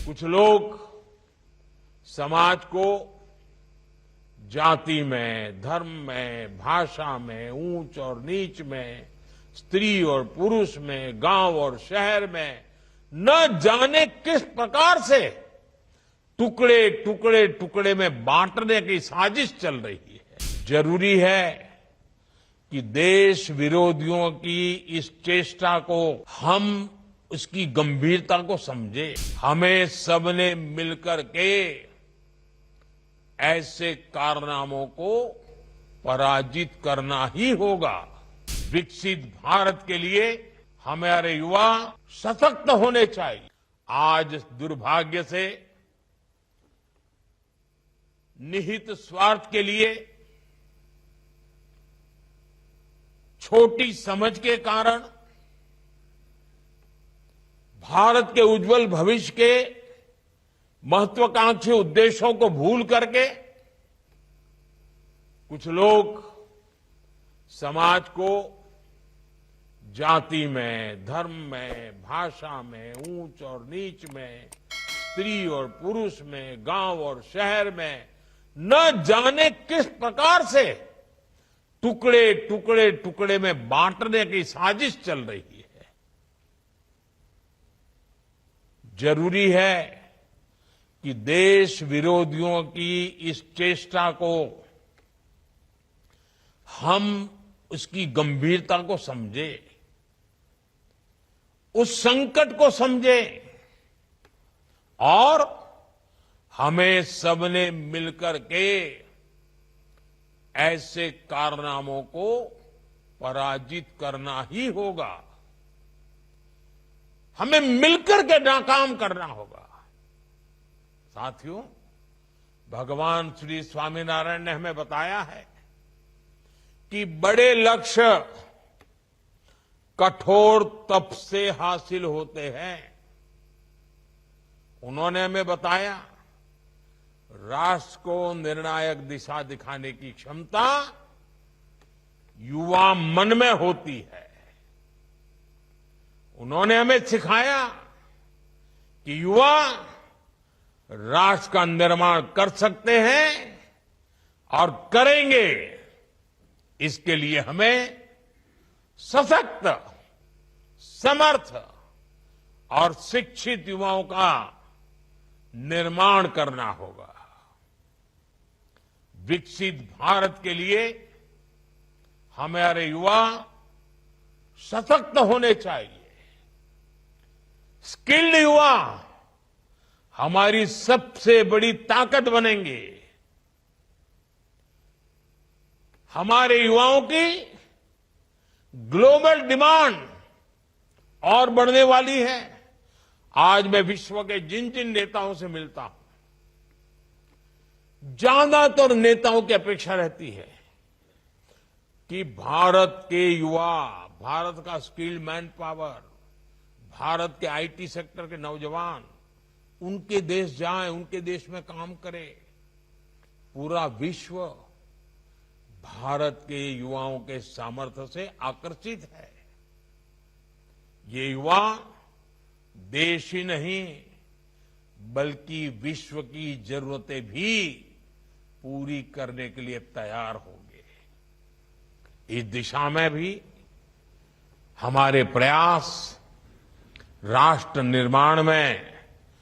कुछ लोग समाज को जाति में, धर्म में, भाषा में, ऊंच और नीच में, स्त्री और पुरुष में, गांव और शहर में न जाने किस प्रकार से टुकड़े टुकड़े टुकड़े में बांटने की साजिश चल रही है। जरूरी है कि देश विरोधियों की इस चेष्टा को हम उसकी गंभीरता को समझे। हमें सबने मिलकर के ऐसे कारनामों को पराजित करना ही होगा। विकसित भारत के लिए हमारे युवा सशक्त होने चाहिए। आज दुर्भाग्य से निहित स्वार्थ के लिए, छोटी समझ के कारण भारत के उज्जवल भविष्य के महत्वाकांक्षी उद्देश्यों को भूल करके कुछ लोग समाज को जाति में, धर्म में, भाषा में, ऊंच और नीच में, स्त्री और पुरुष में, गांव और शहर में न जाने किस प्रकार से टुकड़े टुकड़े टुकड़े में बांटने की साजिश चल रही है। जरूरी है कि देश विरोधियों की इस चेष्टा को हम उसकी गंभीरता को समझे, उस संकट को समझे और हमें सबने मिलकर के ऐसे कारनामों को पराजित करना ही होगा। हमें मिलकर के नाकाम करना होगा। साथियों, भगवान श्री स्वामीनारायण ने हमें बताया है कि बड़े लक्ष्य कठोर तप से हासिल होते हैं। उन्होंने हमें बताया, राष्ट्र को निर्णायक दिशा दिखाने की क्षमता युवा मन में होती है। उन्होंने हमें सिखाया कि युवा राष्ट्र का निर्माण कर सकते हैं और करेंगे। इसके लिए हमें सशक्त, समर्थ और शिक्षित युवाओं का निर्माण करना होगा। विकसित भारत के लिए हमारे युवा सशक्त होने चाहिए। स्किल्ड युवा हमारी सबसे बड़ी ताकत बनेंगे। हमारे युवाओं की ग्लोबल डिमांड और बढ़ने वाली है। आज मैं विश्व के जिन जिन नेताओं से मिलता हूं, ज्यादातर नेताओं की अपेक्षा रहती है कि भारत के युवा, भारत का स्किल्ड मैन पावर, भारत के आईटी सेक्टर के नौजवान उनके देश जाएं, उनके देश में काम करें। पूरा विश्व भारत के युवाओं के सामर्थ्य से आकर्षित है। ये युवा देश ही नहीं बल्कि विश्व की जरूरतें भी पूरी करने के लिए तैयार होंगे। इस दिशा में भी हमारे प्रयास राष्ट्र निर्माण में